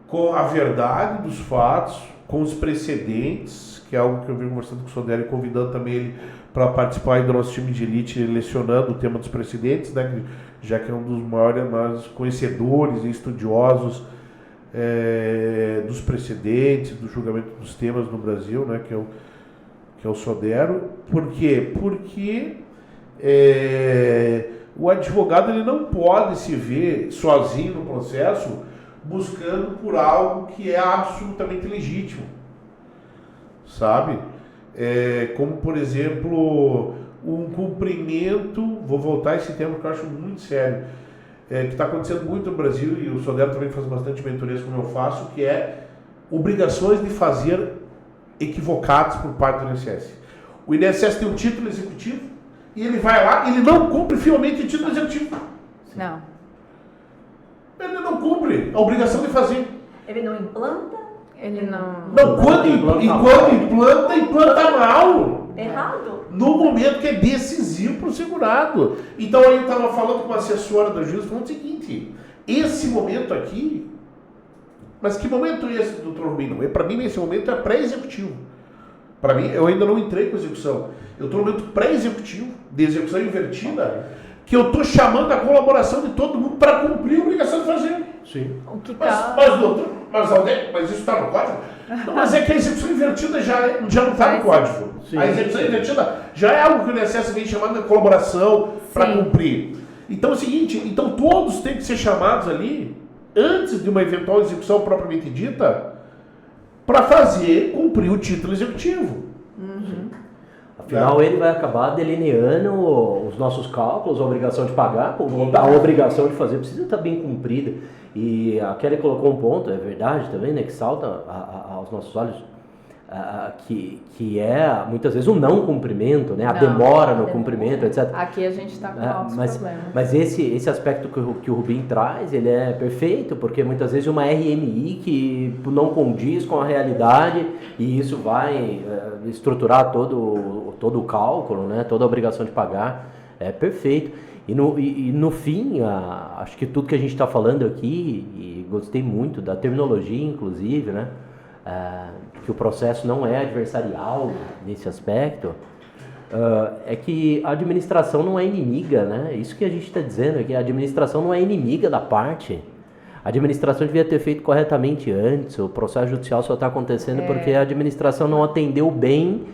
com a verdade dos fatos, com os precedentes, que é algo que eu venho conversando com o Sodero e convidando também ele para participar aí do nosso time de elite, lecionando o tema dos precedentes, né, já que é um dos maiores conhecedores e estudiosos dos precedentes, do julgamento dos temas no Brasil, né, que é o Sodero. Por quê? Porque o advogado ele não pode se ver sozinho no processo buscando por algo que é absolutamente legítimo, sabe? Como, por exemplo, um cumprimento, vou voltar a esse tema que eu acho muito sério, que está acontecendo muito no Brasil, e o Sodero também faz bastante mentorias como eu faço, que é obrigações de fazer equivocados por parte do INSS. O INSS tem um título executivo e ele vai lá e ele não cumpre fielmente o título executivo. Não. Ele não cumpre a obrigação de fazer. Ele não implanta? Ele não... Quando implanta mal. Errado. No momento que é decisivo para o segurado. Então aí eu estava falando com uma assessora da juíza, falando o seguinte, esse momento aqui, mas que momento é esse, doutor Rubinho? Para mim, esse momento é pré-executivo. Para mim, eu ainda não entrei com execução. Eu estou no momento pré-executivo, de execução invertida, que eu estou chamando a colaboração de todo mundo para cumprir a obrigação de fazer. Sim. Mas isso está no código? Não, mas é que a execução invertida já não está no código. Sim. A execução invertida já é algo que o INSS vem chamando de colaboração para cumprir. Então é o seguinte, todos têm que ser chamados ali, antes de uma eventual execução propriamente dita, para cumprir o título executivo. Uhum. Afinal, ele vai acabar delineando os nossos cálculos, a obrigação de pagar, a obrigação de fazer precisa estar bem cumprida. E a Kelly colocou um ponto, é verdade também, né, que salta aos nossos olhos. que é muitas vezes o não cumprimento, né? A demora no cumprimento, etc. Aqui a gente está com altos problemas. Mas esse aspecto que o Rubim traz, ele é perfeito, porque muitas vezes uma RMI que não condiz com a realidade, e isso vai estruturar todo o cálculo, né? Toda a obrigação de pagar, é perfeito. E no fim, acho que tudo que a gente está falando aqui, e gostei muito da terminologia, inclusive, né? Que o processo não é adversarial nesse aspecto, é que a administração não é inimiga, né? Isso que a gente está dizendo, é que a administração não é inimiga da parte. A administração devia ter feito corretamente antes, o processo judicial só está acontecendo porque a administração não atendeu bem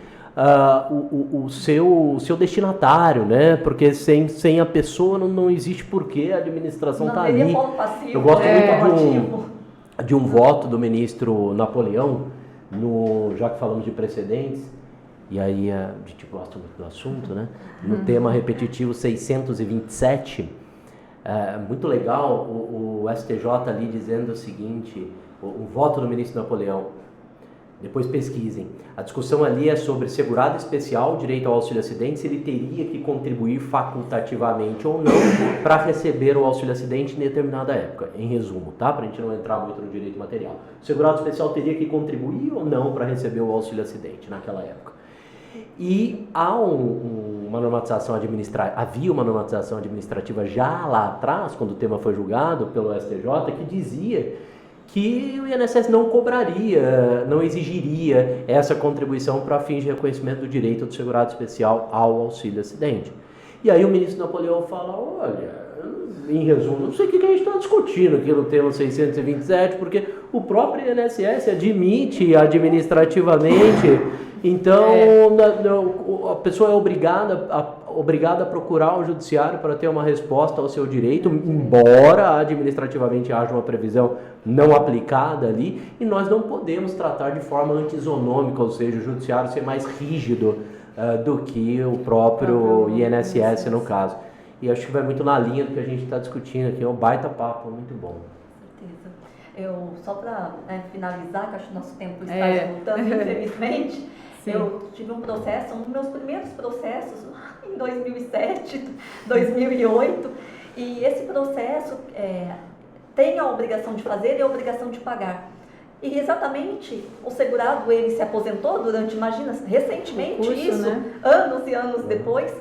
o seu destinatário, né? Porque sem a pessoa não existe porquê a administração está ali. Eu gosto muito de um voto do ministro Napoleão, já que falamos de precedentes, e aí a gente gosta muito do assunto, né? No tema repetitivo 627, muito legal o STJ ali dizendo o seguinte, um voto do ministro Napoleão, depois pesquisem. A discussão ali é sobre segurado especial, direito ao auxílio-acidente, se ele teria que contribuir facultativamente ou não para receber o auxílio-acidente em determinada época. Em resumo, tá? Para a gente não entrar muito no direito material. O segurado especial teria que contribuir ou não para receber o auxílio-acidente naquela época. E uma normatização administrativa, havia uma normatização administrativa já lá atrás, quando o tema foi julgado pelo STJ, que dizia que o INSS não cobraria, não exigiria essa contribuição para fins de reconhecimento do direito do segurado especial ao auxílio-acidente. E aí o ministro Napoleão fala, olha, em resumo, não sei o que a gente está discutindo aqui no tema 627, porque o próprio INSS admite administrativamente, então a pessoa é obrigada a procurar o judiciário para ter uma resposta ao seu direito, embora administrativamente haja uma previsão não aplicada ali, e nós não podemos tratar de forma antisonômica, ou seja, o judiciário ser mais rígido do que o próprio INSS no caso. E acho que vai muito na linha do que a gente está discutindo aqui, é um baita papo, muito bom. Só para finalizar, que acho que nosso tempo está esgotando, infelizmente, eu tive um processo, um dos meus primeiros processos, em 2007, 2008, e esse processo tem a obrigação de fazer e a obrigação de pagar. E exatamente o segurado, ele se aposentou imagina, recentemente isso, né? Anos e anos depois,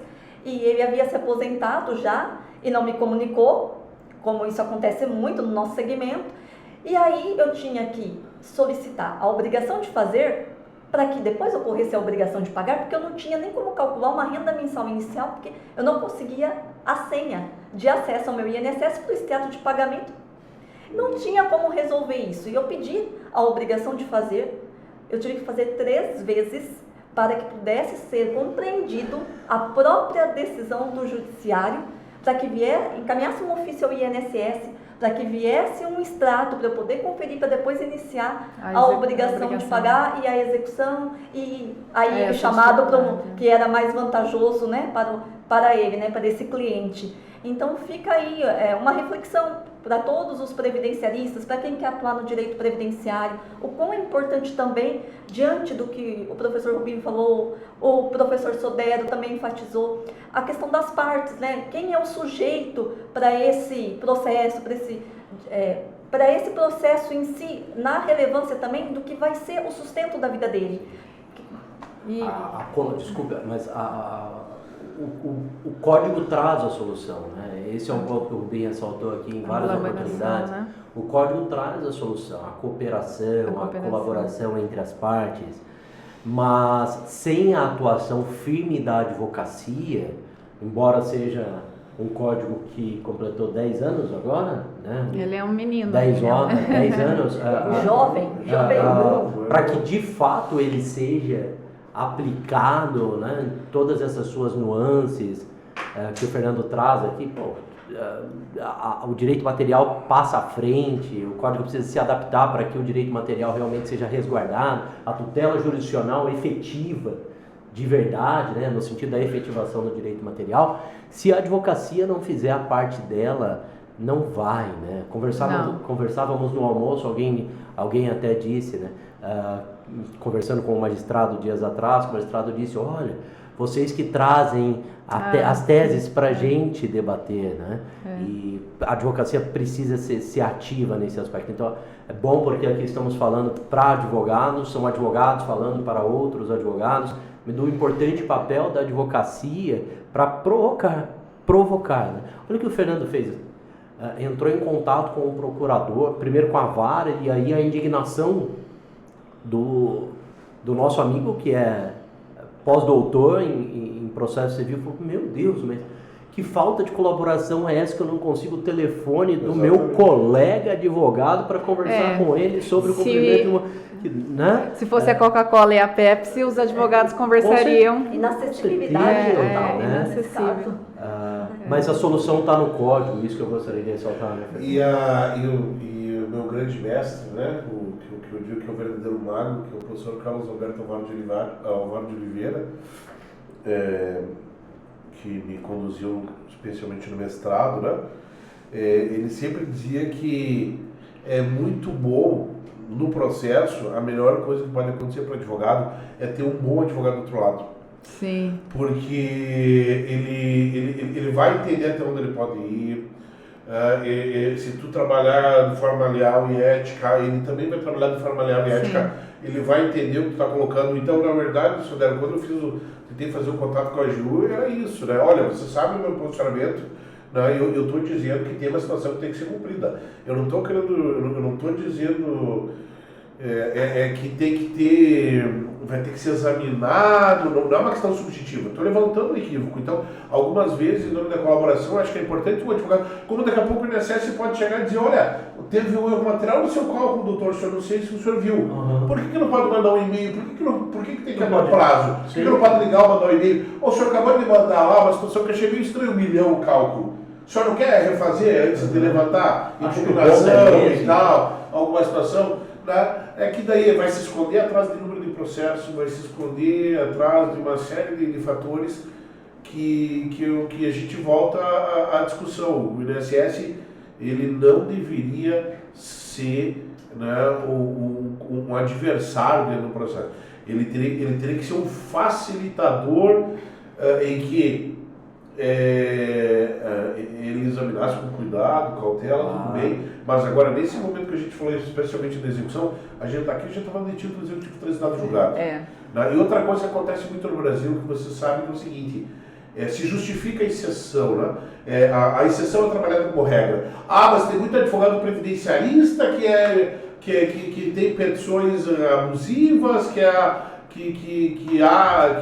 e ele havia se aposentado já e não me comunicou, como isso acontece muito no nosso segmento, e aí eu tinha que solicitar a obrigação de fazer para que depois ocorresse a obrigação de pagar, porque eu não tinha nem como calcular uma renda mensal inicial, porque eu não conseguia a senha de acesso ao meu INSS para o extrato de pagamento. Não tinha como resolver isso. E eu pedi a obrigação de fazer, eu tive que fazer 3 vezes para que pudesse ser compreendido a própria decisão do judiciário, para que encaminhasse um ofício ao INSS, para que viesse um extrato para eu poder conferir, para depois iniciar a obrigação de pagar e a execução, e aí chamado que era mais vantajoso, né, para ele, né, para esse cliente. Então fica aí uma reflexão para todos os previdenciaristas, para quem quer atuar no direito previdenciário, o quão é importante também, diante do que o professor Rubinho falou, o professor Sodero também enfatizou, a questão das partes, né? Quem é o sujeito para esse processo, para esse processo em si, na relevância também do que vai ser o sustento da vida dele. Desculpa, mas o código traz a solução, né? Esse é um ponto que o Rubinho ressaltou aqui em várias oportunidades. Né? O código traz a solução, a cooperação, a colaboração entre as partes, mas sem a atuação firme da advocacia, embora seja um código que completou 10 anos agora, né? Ele é um menino. 10 anos. Jovem. Para que de fato ele seja aplicado, né, todas essas suas nuances que o Fernando traz aqui, o direito material passa à frente, o código precisa se adaptar para que o direito material realmente seja resguardado, a tutela jurisdicional efetiva, de verdade, né, no sentido da efetivação do direito material. Se a advocacia não fizer a parte dela não vai, né? Conversávamos no almoço, alguém até disse, né? Conversando com o magistrado dias atrás, o magistrado disse, olha, vocês que trazem as teses para a gente debater, né? E a advocacia precisa ser ativa nesse aspecto. Então, é bom porque aqui estamos falando para advogados, são advogados falando para outros advogados, do importante papel da advocacia para provocar, né? Olha o que o Fernando fez. Entrou em contato com o procurador, primeiro com a vara, e aí a indignação do nosso amigo, que é pós-doutor em processo civil, falou, meu Deus, mas que falta de colaboração é essa que eu não consigo o telefone do meu colega advogado para conversar com ele sobre o cumprimento, né? Se fosse a Coca-Cola e a Pepsi, os advogados conversariam. Inacessibilidade total, né? Inacessível. Mas a solução está no código, isso que eu gostaria de ressaltar, né? E o meu grande mestre, né, que eu digo que é o verdadeiro mago, que é o professor Carlos Alberto Alvaro de Oliveira, que me conduziu especialmente no mestrado, né? Ele sempre dizia que é muito bom no processo, a melhor coisa que pode acontecer para o advogado é ter um bom advogado do outro lado. Sim. Porque ele vai entender até onde ele pode ir. Se tu trabalhar de forma leal e ética, ele também vai trabalhar de forma leal e ética. Ele vai entender o que tu está colocando. Então, na verdade, quando eu tentei fazer o contato com a Ju, era isso, né? Olha, você sabe o meu posicionamento, né? Eu estou dizendo que tem uma situação que tem que ser cumprida. Eu não estou dizendo que tem que ter, vai ter que ser examinado, não é uma questão subjetiva. Estou levantando um equívoco. Então, algumas vezes, em nome da colaboração, acho que é importante o advogado, como daqui a pouco o INSS pode chegar e dizer, olha, teve um erro material no seu cálculo, doutor, o senhor não sei se o senhor viu. Por que não pode mandar um e-mail? Por que tem que dar um prazo? Por que não pode ligar ou mandar um e-mail? Ou o senhor acabou de mandar lá uma situação que achei meio estranho, 1 milhão o cálculo. O senhor não quer refazer antes de levantar? Impugnação e tal, alguma situação? É que daí vai se esconder atrás de número de processo, vai se esconder atrás de uma série de fatores que a gente volta à discussão. O INSS, ele não deveria ser, né, um adversário dentro do processo. Ele teria que ser um facilitador em que ele examinasse com cuidado, cautela, tudo bem, mas agora nesse momento que a gente falou, especialmente da execução, a gente está aqui, a gente está falando de título executivo transitado julgado. E outra coisa que acontece muito no Brasil, que você sabe, é o seguinte, se justifica a exceção, né? A exceção é trabalhada como regra. Mas tem muito advogado previdenciarista que tem petições abusivas, que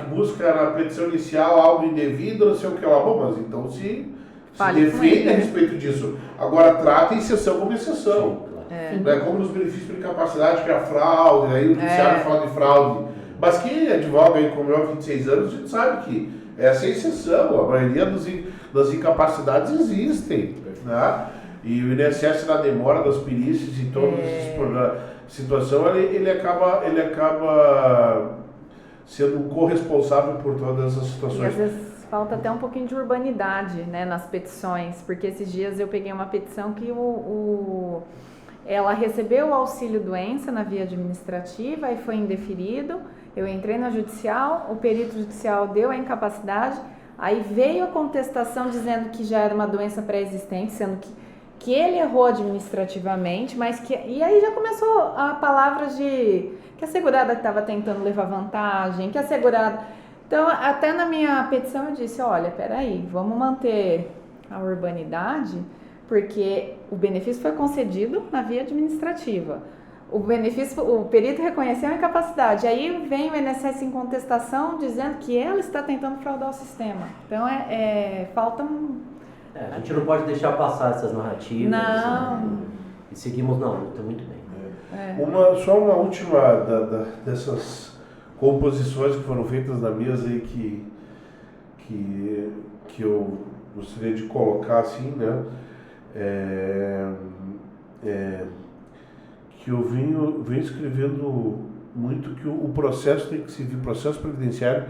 busca na petição inicial algo indevido, não sei o que lá. Bom, mas então se defende a respeito disso. Agora trata a exceção como exceção. Como nos benefícios por incapacidade, que é a fraude, aí o judiciário fala de fraude. Mas quem advoga aí como eu há 26 anos, a gente sabe que essa é a exceção. A maioria das incapacidades existem. Né? E o INSS, na demora das perícias e todas essas situação, ele acaba sendo corresponsável por todas as situações. E às vezes falta até um pouquinho de urbanidade, né, nas petições, porque esses dias eu peguei uma petição que ela recebeu o auxílio-doença na via administrativa e foi indeferido. Eu entrei na judicial, o perito judicial deu a incapacidade, aí veio a contestação dizendo que já era uma doença pré-existente, sendo que ele errou administrativamente, e aí já começou a palavra de que a segurada estava tentando levar vantagem, que a segurada... Então, até na minha petição eu disse, olha, peraí, vamos manter a urbanidade, porque o benefício foi concedido na via administrativa. O perito reconheceu a incapacidade, aí vem o INSS em contestação dizendo que ela está tentando fraudar o sistema. Então, falta a gente não pode deixar passar essas narrativas. Não. E seguimos na luta, muito bem. Só uma última dessas composições que foram feitas na mesa aí que eu gostaria de colocar assim, né? Que eu venho escrevendo muito que o processo tem que se vir, o processo previdenciário,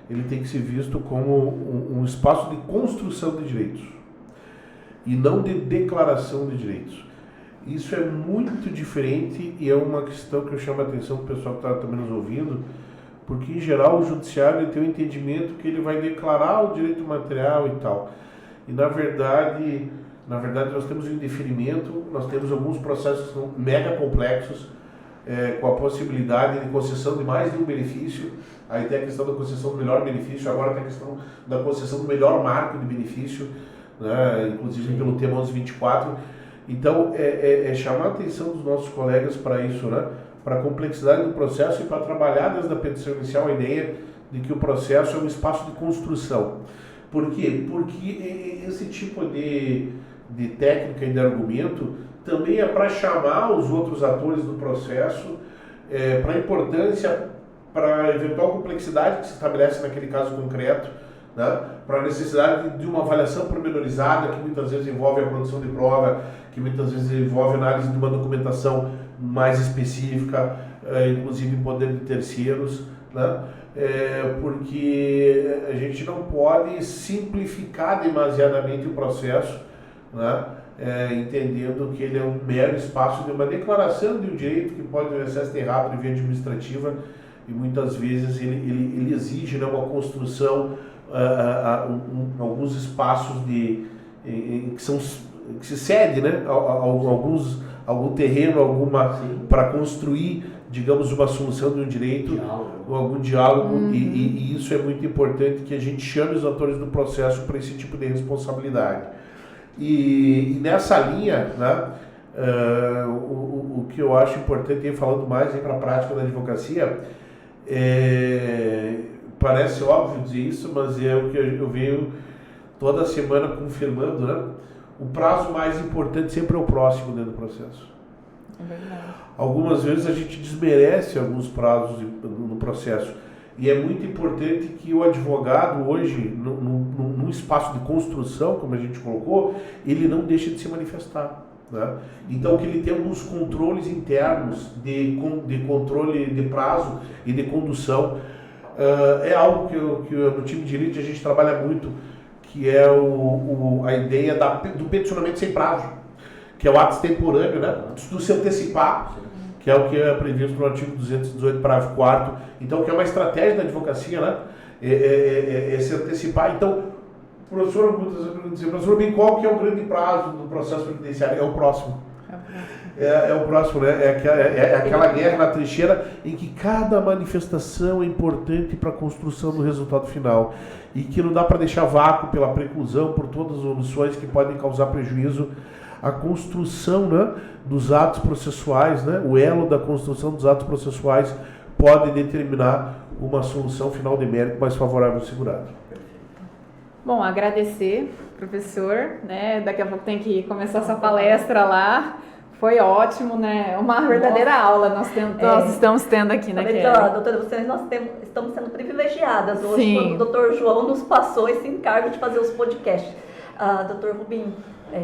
ele tem que ser visto como um espaço de construção de direitos. e não de declaração de direitos. Isso é muito diferente e é uma questão que eu chamo a atenção do pessoal que está também nos ouvindo, porque em geral o judiciário ele tem um entendimento que ele vai declarar o direito material e tal. E na verdade nós temos um indeferimento, nós temos alguns processos que são mega complexos, com a possibilidade de concessão de mais de um benefício. Aí tem a questão da concessão do melhor benefício, agora tem a questão da concessão do melhor marco de benefício, né, inclusive pelo tema 1124. Então, chamar a atenção dos nossos colegas para isso, né, para a complexidade do processo e para trabalhar desde a petição inicial a ideia de que o processo é um espaço de construção. Por quê? Porque esse tipo de técnica e de argumento também é para chamar os outros atores do processo para a importância, para a eventual complexidade que se estabelece naquele caso concreto, né? Para a necessidade de uma avaliação pormenorizada que muitas vezes envolve a produção de prova, que muitas vezes envolve a análise de uma documentação mais específica, inclusive em poder de terceiros, né? Porque a gente não pode simplificar demasiadamente o processo, né? Entendendo que ele é um mero espaço de uma declaração de um direito que pode ter acesso rápido em via administrativa e muitas vezes ele exige, né, uma construção, alguns espaços que se cede, né, algum terreno, para construir, digamos, uma solução de um direito, algum diálogo, e isso é muito importante que a gente chame os atores do processo para esse tipo de responsabilidade. E nessa linha, né, o que eu acho importante, falando mais para a prática da advocacia, parece óbvio dizer isso, mas é o que eu venho toda semana confirmando, né? O prazo mais importante sempre é o próximo dentro do processo. É verdade. Algumas vezes a gente desmerece alguns prazos no processo. E é muito importante que o advogado hoje, num espaço de construção, como a gente colocou, ele não deixe de se manifestar, né? Então que ele tenha alguns controles internos de controle de prazo e de condução. É algo que no time de elite a gente trabalha muito, que é a ideia do peticionamento sem prazo, que é o ato extemporâneo, né? Do se antecipar, que é o que é previsto no artigo 218, parágrafo 4º. Então, que é uma estratégia da advocacia, né? Se antecipar. Então, professor, muitas vezes pergunta assim, professor, bem, qual que é o grande prazo do processo penitenciário? É o próximo. É o próximo, né? É aquela guerra na trincheira em que cada manifestação é importante para a construção do resultado final. E que não dá para deixar vácuo pela preclusão, por todas as omissões que podem causar prejuízo. A construção, né, dos atos processuais, né, o elo da construção dos atos processuais pode determinar uma solução final de mérito mais favorável ao segurado. Bom, agradecer, professor, né? Daqui a pouco tem que começar essa palestra lá. Foi ótimo, né? Uma verdadeira aula nós estamos tendo aqui, né, Kelly? Doutora, nós estamos sendo privilegiadas hoje. Sim. Quando o doutor João nos passou esse encargo de fazer os podcasts. Doutor Rubim,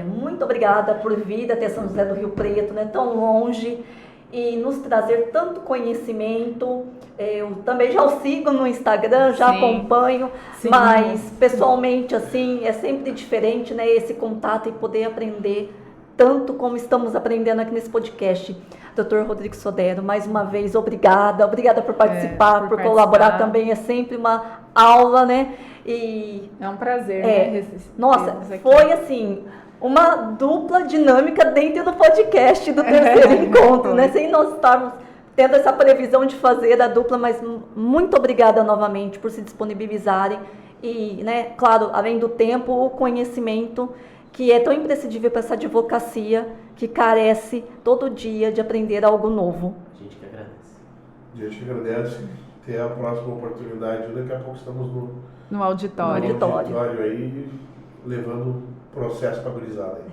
muito obrigada por vir até São José do Rio Preto, né, tão longe, e nos trazer tanto conhecimento. Eu também já o sigo no Instagram, já acompanho, mas pessoalmente assim é sempre diferente, né, esse contato e poder aprender tanto como estamos aprendendo aqui nesse podcast. Dr. Rodrigo Sodero, mais uma vez, obrigada por participar, por colaborar também, é sempre uma aula, né? E é um prazer, né? Nossa, foi assim, uma dupla dinâmica dentro do podcast do terceiro encontro, né? Sem nós estarmos tendo essa previsão de fazer a dupla, mas muito obrigada novamente por se disponibilizarem e, né, claro, além do tempo, o conhecimento que é tão imprescindível para essa advocacia que carece todo dia de aprender algo novo. A gente que agradece. A gente que agradece. Até a próxima oportunidade. Daqui a pouco estamos no auditório. No auditório aí, levando o processo para a gurizada aí.